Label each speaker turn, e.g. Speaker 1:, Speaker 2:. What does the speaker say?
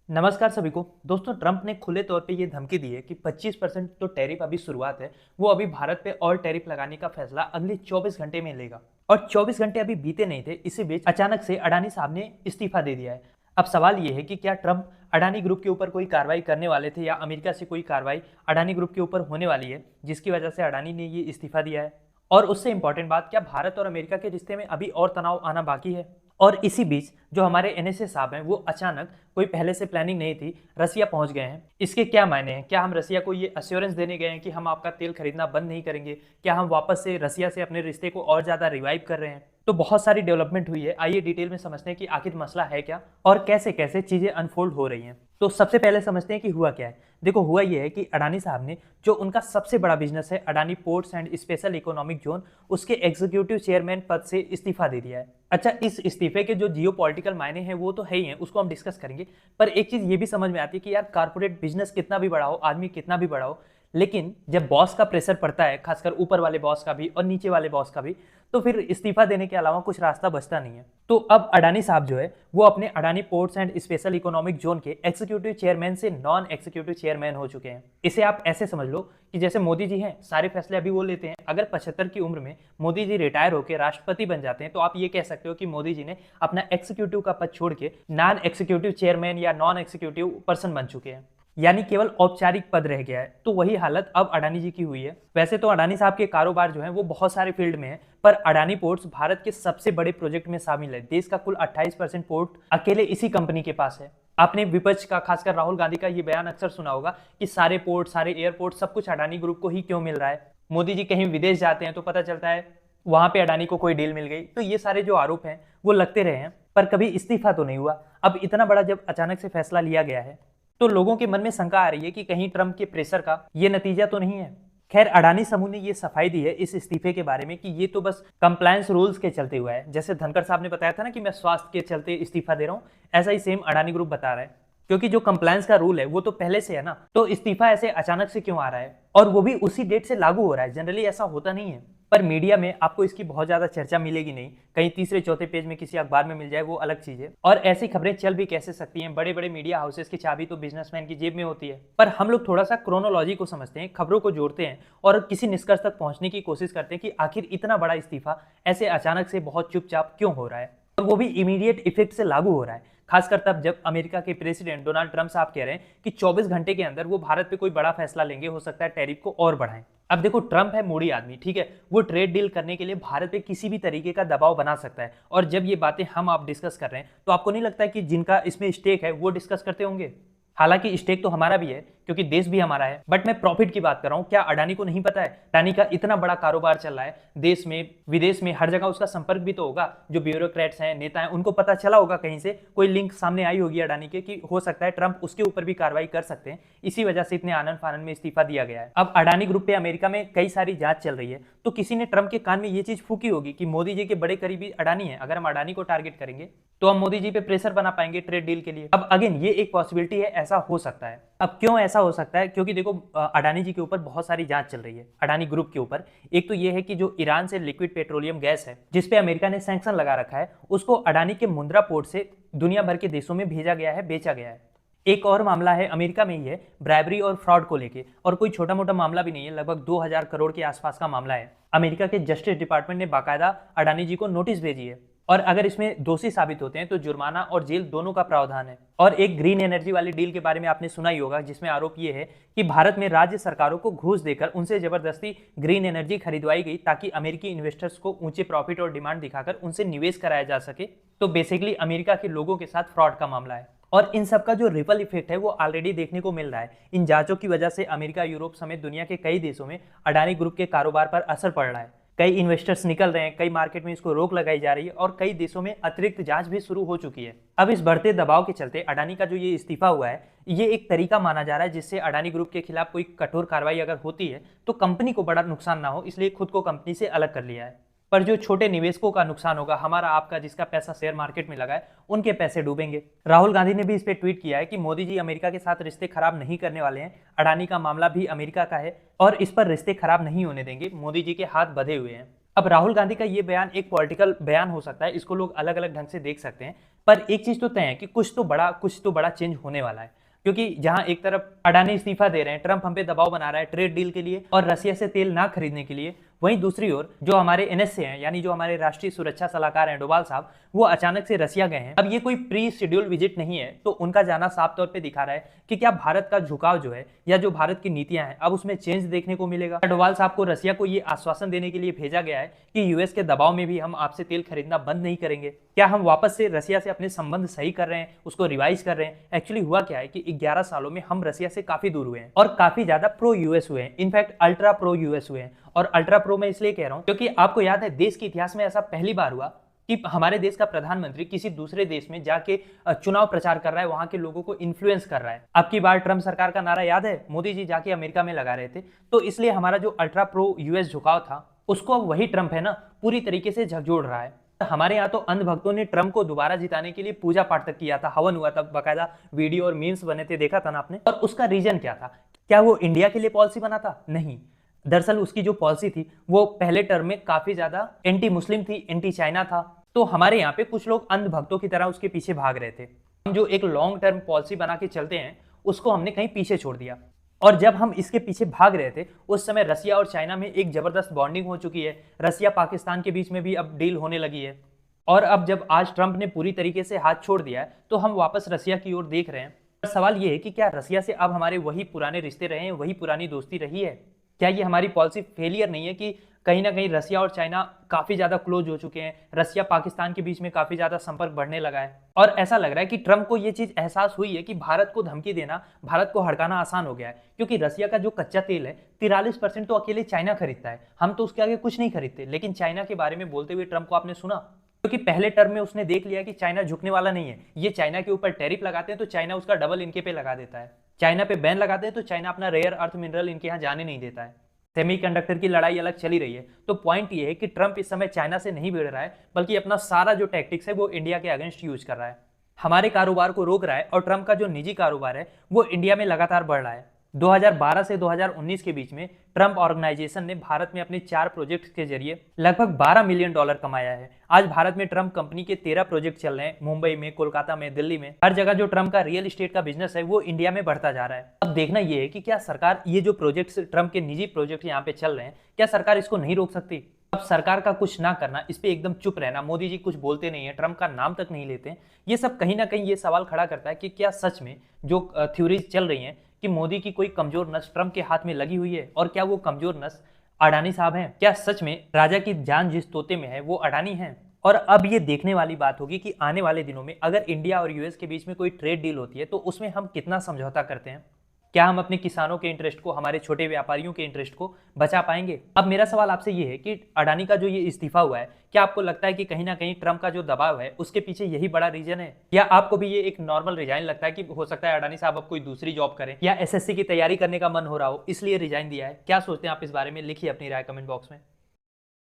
Speaker 1: नमस्कार सभी को। दोस्तों, ट्रंप ने खुले तौर पे ये धमकी दी है कि 25% तो टैरिफ अभी शुरुआत है, वो अभी भारत पे और टैरिफ लगाने का फैसला अगले 24 घंटे में लेगा। और 24 घंटे अभी बीते नहीं थे, इसी बीच अचानक से अडानी साहब ने इस्तीफा दे दिया है। अब सवाल ये है कि क्या ट्रंप अडानी ग्रुप के ऊपर कोई कार्रवाई करने वाले थे या अमेरिका से कोई कार्रवाई अडानी ग्रुप के ऊपर होने वाली है, जिसकी वजह से अडानी ने ये इस्तीफा दिया है। और उससे इंपॉर्टेंट बात, क्या भारत और अमेरिका के रिश्ते में अभी और तनाव आना बाकी है। और इसी बीच जो हमारे एनएसए साहब हैं, वो अचानक, कोई पहले से प्लानिंग नहीं थी, रसिया पहुंच गए हैं। इसके क्या मायने हैं? क्या हम रसिया को ये अश्योरेंस देने गए हैं कि हम आपका तेल खरीदना बंद नहीं करेंगे? क्या हम वापस से रसिया से अपने रिश्ते को और ज्यादा रिवाइव कर रहे हैं? तो बहुत सारी डेवलपमेंट हुई है। आइए डिटेल में समझते हैं कि आखिर मसला है क्या और कैसे कैसे चीजें अनफोल्ड हो रही हैं। तो सबसे पहले समझते हैं कि हुआ क्या है। देखो, हुआ ये है कि अडानी साहब ने, जो उनका सबसे बड़ा बिजनेस है Adani ports and special economic zone, उसके एग्जीक्यूटिव चेयरमैन पद से इस्तीफा दे दिया है। अच्छा, इस इस्तीफे के जो जियोपॉलिटिकल मायने हैं वो तो है ही हैं, उसको हम डिस्कस करेंगे। पर एक चीज ये भी समझ में आती है कि यार, कारपोरेट बिजनेस कितना भी बड़ा हो, आदमी कितना भी बड़ा हो, लेकिन जब बॉस का प्रेशर पड़ता है, खासकर ऊपर वाले बॉस का भी और नीचे वाले बॉस का भी, तो फिर इस्तीफा देने के अलावा कुछ रास्ता बचता नहीं है। तो अब अडानी साहब जो है, वो अपने Adani ports and special economic zone के एग्जीक्यूटिव चेयरमैन से नॉन एग्जीक्यूटिव चेयरमैन हो चुके हैं। इसे आप ऐसे समझ लो कि जैसे मोदी जी हैं, सारे फैसले अभी वो लेते हैं। अगर 75 की उम्र में मोदी जी रिटायर होकर राष्ट्रपति बन जाते हैं, तो आप ये कह सकते हो कि मोदी जी ने अपना एग्जीक्यूटिव का पद छोड़ के नॉन एग्जीक्यूटिव चेयरमैन या नॉन एग्जीक्यूटिव पर्सन बन चुके हैं, यानी केवल औपचारिक पद रह गया है। तो वही हालत अब अडानी जी की हुई है। वैसे तो अडानी साहब के कारोबार जो है वो बहुत सारे फील्ड में है, पर अडानी पोर्ट्स भारत के सबसे बड़े प्रोजेक्ट में शामिल है। देश का कुल 28% पोर्ट अकेले इसी कंपनी के पास है। आपने विपक्ष का, खासकर राहुल गांधी का, ये बयान अक्सर सुना होगा कि सारे पोर्ट, सारे एयरपोर्ट, सब कुछ अडानी ग्रुप को ही क्यों मिल रहा है। मोदी जी कहीं विदेश जाते हैं तो पता चलता है वहां पे अडानी को कोई डील मिल गई। तो ये सारे जो आरोप हैं वो लगते रहे हैं, पर कभी इस्तीफा तो नहीं हुआ। अब इतना बड़ा जब अचानक से फैसला लिया गया है, तो लोगों के मन में शंका आ रही है कि कहीं ट्रंप के प्रेशर का ये नतीजा तो नहीं है। खैर, अडानी समूह ने ये सफाई दी है इस इस्तीफे के बारे में कि ये तो बस कंप्लायंस रूल्स के चलते हुआ है। जैसे धनखड़ साहब ने बताया था ना कि मैं स्वास्थ्य के चलते इस्तीफा दे रहा हूं, ऐसा ही सेम अडानी ग्रुप बता रहा है। क्योंकि जो कंप्लायंस का रूल है वो तो पहले से है ना, तो इस्तीफा ऐसे अचानक से क्यों आ रहा है, और वो भी उसी डेट से लागू हो रहा है। जनरली ऐसा होता नहीं है। पर मीडिया में आपको इसकी बहुत ज्यादा चर्चा मिलेगी नहीं, कहीं तीसरे चौथे पेज में किसी अखबार में मिल जाए वो अलग चीज है। और ऐसी खबरें चल भी कैसे सकती हैं? बड़े बड़े मीडिया हाउसेस की चाबी तो बिजनेसमैन की जेब में होती है। पर हम लोग थोड़ा सा क्रोनोलॉजी को समझते हैं, खबरों को जोड़ते हैं और किसी निष्कर्ष तक पहुंचने की कोशिश करते हैं कि आखिर इतना बड़ा इस्तीफा ऐसे अचानक से बहुत चुपचाप क्यों हो रहा है, और वो भी इमीडिएट इफेक्ट से लागू हो रहा है। खासकर तब जब अमेरिका के प्रेसिडेंट डोनाल्ड ट्रंप साहब कह रहे हैं कि 24 घंटे के अंदर वो भारत पे कोई बड़ा फैसला लेंगे, हो सकता है टैरिफ को और बढ़ाएं। अब देखो, ट्रंप है मूडी आदमी, ठीक है, वो ट्रेड डील करने के लिए भारत पे किसी भी तरीके का दबाव बना सकता है। और जब ये बातें हम आप डिस्कस कर रहे हैं, तो आपको नहीं लगता है कि जिनका इसमें स्टेक है वो डिस्कस करते होंगे? हालांकि स्टेक तो हमारा भी है, क्योंकि देश भी हमारा है, बट मैं प्रॉफिट की बात कर रहा हूं। क्या अडानी को नहीं पता है? अडानी का इतना बड़ा कारोबार चल रहा है, देश में विदेश में हर जगह उसका संपर्क भी तो होगा। जो ब्यूरोक्रेट्स हैं, नेता हैं, उनको पता चला होगा, कहीं से कोई लिंक सामने आई होगी अडानी के कि हो सकता है ट्रंप उसके ऊपर भी कार्रवाई कर सकते हैं। इसी वजह से इतने आनंद फानंद में इस्तीफा दिया गया है। अब अडानी ग्रुप पे अमेरिका में कई सारी जांच चल रही है, तो किसी ने ट्रंप के कान में ये चीज फूकी होगी कि मोदी जी के बड़े करीबी अडानी है, अगर हम अडानी को टारगेट करेंगे तो हम मोदी जी पे प्रेशर बना पाएंगे ट्रेड डील के लिए। अब अगेन ये एक पॉसिबिलिटी है, ऐसा हो सकता है। अब क्यों ऐसा हो सकता है? क्योंकि देखो, अडानी जी के ऊपर बहुत सारी जांच चल रही है, अडानी ग्रुप के ऊपर। एक तो ये है कि जो ईरान से लिक्विड पेट्रोलियम गैस है, जिसपे अमेरिका ने सैंक्शन लगा रखा है, उसको अडानी के मुंद्रा पोर्ट से दुनिया भर के देशों में भेजा गया है, बेचा गया है। एक और मामला है अमेरिका में ही है, ब्राइबरी और फ्रॉड को लेके, और कोई छोटा मोटा मामला भी नहीं है, लगभग 2000 करोड़ के आसपास का मामला है। अमेरिका के जस्टिस डिपार्टमेंट ने बाकायदा अडानी जी को नोटिस भेजी है, और अगर इसमें दोषी साबित होते हैं तो जुर्माना और जेल दोनों का प्रावधान है। और एक ग्रीन एनर्जी वाली डील के बारे में आपने सुना ही होगा, जिसमें आरोप ये है कि भारत में राज्य सरकारों को घूस देकर उनसे जबरदस्ती ग्रीन एनर्जी खरीदवाई गई, ताकि अमेरिकी इन्वेस्टर्स को ऊंचे प्रॉफिट और डिमांड दिखाकर उनसे निवेश कराया जा सके। तो बेसिकली अमेरिका के लोगों के साथ फ्रॉड का मामला है, और इन सब का जो रिपल इफेक्ट है वो ऑलरेडी देखने को मिल रहा है। इन जांचों की वजह से अमेरिका, यूरोप समेत दुनिया के कई देशों में अडानी ग्रुप के कारोबार पर असर पड़ रहा है। कई इन्वेस्टर्स निकल रहे हैं, कई मार्केट में इसको रोक लगाई जा रही है, और कई देशों में अतिरिक्त जांच भी शुरू हो चुकी है। अब इस बढ़ते दबाव के चलते अडानी का जो ये इस्तीफा हुआ है, ये एक तरीका माना जा रहा है जिससे अडानी ग्रुप के खिलाफ कोई कठोर कार्रवाई अगर होती है तो कंपनी को बड़ा नुकसान ना हो, इसलिए खुद को कंपनी से अलग कर लिया है। पर जो छोटे निवेशकों का नुकसान होगा, हमारा आपका, जिसका पैसा शेयर मार्केट में लगा है, उनके पैसे डूबेंगे। राहुल गांधी ने भी इस पे ट्वीट किया है कि मोदी जी अमेरिका के साथ रिश्ते खराब नहीं करने वाले हैं, अडानी का मामला भी अमेरिका का है और इस पर रिश्ते खराब नहीं होने देंगे, मोदी जी के हाथ बंधे हुए हैं। अब राहुल गांधी का ये बयान एक पॉलिटिकल बयान हो सकता है, इसको लोग अलग अलग ढंग से देख सकते हैं, पर एक चीज तो तय है कि कुछ तो बड़ा चेंज होने वाला है। क्योंकि जहां एक तरफ अडानी इस्तीफा दे रहे हैं, ट्रंप हम पे दबाव बना रहा है ट्रेड डील के लिए और रसिया से तेल ना खरीदने के लिए, वहीं दूसरी ओर जो हमारे एनएसए हैं, यानी जो हमारे राष्ट्रीय सुरक्षा सलाहकार हैं डोभाल साहब, वो अचानक से रसिया गए हैं। अब ये कोई प्री शेड्यूल विजिट नहीं है, तो उनका जाना साफ तौर पे दिखा रहा है कि क्या भारत का झुकाव जो है या जो भारत की नीतियां हैं अब उसमें चेंज देखने को मिलेगा। डोभाल साहब को रसिया को ये आश्वासन देने के लिए भेजा गया है कि यूएस के दबाव में भी हम आपसे तेल खरीदना बंद नहीं करेंगे। क्या हम वापस से रसिया से अपने संबंध सही कर रहे हैं, उसको रिवाइज कर रहे हैं? एक्चुअली हुआ क्या है कि 11 सालों में हम रसिया से काफी दूर हुए हैं और काफी ज्यादा प्रो यूएस हुए हैं, इनफैक्ट अल्ट्रा प्रो यूएस हुए हैं। और अल्ट्रा प्रो मैं इसलिए कह रहा हूं क्योंकि आपको याद है देश के इतिहास में ऐसा पहली बार हुआ कि हमारे देश का प्रधानमंत्री किसी दूसरे देश में जाके चुनाव प्रचार कर रहा है, वहां के लोगों को इन्फ्लुएंस कर रहा है। अब की बार ट्रंप सरकार का नारा याद है, मोदी जी जाके अमेरिका में लगा रहे थे, तो इसलिए हमारा जो अल्ट्रा प्रो यूएस झुकाव था उसको अब वही ट्रंप है ना पूरी तरीके से झकझोर रहा है। हमारे यहाँ तो अंध भक्तों ने ट्रंप को दोबारा जिताने के लिए पूजा पाठ तक किया था, हवन हुआ था, बकायदा वीडियो और मीम्स बने थे, देखा था ना आपने। और उसका रीजन क्या था? क्या वो इंडिया के लिए पॉलिसी बना था? नहीं, दरअसल उसकी जो पॉलिसी थी वो पहले टर्म में काफी ज्यादा एंटी मुस्लिम थी, एंटी चाइना था। तो हमारे यहाँ पे कुछ लोग अंध भक्तों की तरह उसके पीछे भाग रहे थे। हम जो एक लॉन्ग टर्म पॉलिसी बना के चलते हैं उसको हमने कहीं पीछे छोड़ दिया। और जब हम इसके पीछे भाग रहे थे उस समय रसिया और चाइना में एक जबरदस्त बॉन्डिंग हो चुकी है, रसिया पाकिस्तान के बीच में भी अब डील होने लगी है। और अब जब आज ट्रंप ने पूरी तरीके से हाथ छोड़ दिया है तो हम वापस रसिया की ओर देख रहे हैं। सवाल ये है कि क्या रसिया से अब हमारे वही पुराने रिश्ते रहे हैं, वही पुरानी दोस्ती रही है? क्या ये हमारी पॉलिसी फेलियर नहीं है कि कहीं ना कहीं रसिया और चाइना काफी ज्यादा क्लोज हो चुके हैं, रसिया पाकिस्तान के बीच में काफी ज्यादा संपर्क बढ़ने लगा है और ऐसा लग रहा है कि ट्रंप को ये चीज एहसास हुई है कि भारत को धमकी देना, भारत को हड़काना आसान हो गया है। क्योंकि रसिया का जो कच्चा तेल है 43% तो अकेले चाइना खरीदता है, हम तो उसके आगे कुछ नहीं खरीदते। लेकिन चाइना के बारे में बोलते हुए ट्रंप को आपने सुना? क्योंकि पहले टर्म में उसने देख लिया कि चाइना झुकने वाला नहीं है, ये चाइना के ऊपर टैरिफ लगाते हैं तो चाइना उसका डबल इनके पे लगा देता है, चाइना पे बैन लगाते हैं तो चाइना अपना रेयर अर्थ मिनरल इनके यहाँ जाने नहीं देता है। सेमीकंडक्टर की लड़ाई अलग चली रही है। तो पॉइंट ये है कि ट्रंप इस समय चाइना से नहीं भिड़ रहा है, बल्कि अपना सारा जो टैक्टिक्स है वो इंडिया के अगेंस्ट यूज कर रहा है, हमारे कारोबार को रोक रहा है। और ट्रंप का जो निजी कारोबार है वो इंडिया में लगातार बढ़ रहा है। 2012 से 2019 के बीच में ट्रंप ऑर्गेनाइजेशन ने भारत में अपने 4 प्रोजेक्ट्स के जरिए लगभग $12 मिलियन कमाया है। आज भारत में ट्रंप कंपनी के 13 प्रोजेक्ट चल रहे हैं, मुंबई में, कोलकाता में, दिल्ली में, हर जगह जो ट्रंप का रियल एस्टेट का बिजनेस है वो इंडिया में बढ़ता जा रहा है। अब देखना यह है कि क्या सरकार ये जो प्रोजेक्ट्स, ट्रंप के निजी प्रोजेक्ट यहाँ पे चल रहे हैं, क्या सरकार इसको नहीं रोक सकती? अब सरकार का कुछ ना करना, इस पे एकदम चुप रहना, मोदी जी कुछ बोलते नहीं है, ट्रंप का नाम तक नहीं लेते, ये सब कहीं ना कहीं ये सवाल खड़ा करता है कि क्या सच में जो थ्योरीज चल रही हैं कि मोदी की कोई कमजोर नस ट्रंप के हाथ में लगी हुई है, और क्या वो कमजोर नस अडानी साहब हैं? क्या सच में राजा की जान जिस तोते में है वो अडानी हैं? और अब ये देखने वाली बात होगी कि आने वाले दिनों में अगर इंडिया और यूएस के बीच में कोई ट्रेड डील होती है तो उसमें हम कितना समझौता करते हैं। क्या हम अपने किसानों के इंटरेस्ट को, हमारे छोटे व्यापारियों के इंटरेस्ट को बचा पाएंगे? अब मेरा सवाल आपसे ये है कि अडानी का जो ये इस्तीफा हुआ है, क्या आपको लगता है कि कहीं ना कहीं ट्रंप का जो दबाव है उसके पीछे यही बड़ा रीजन है, या आपको भी ये एक नॉर्मल रिजाइन लगता है कि हो सकता है अडानी साहब अब कोई दूसरी जॉब करें या एसएससी की तैयारी करने का मन हो रहा हो इसलिए रिजाइन दिया है? क्या सोचते हैं आप इस बारे में? लिखिए अपनी राय कमेंट बॉक्स में।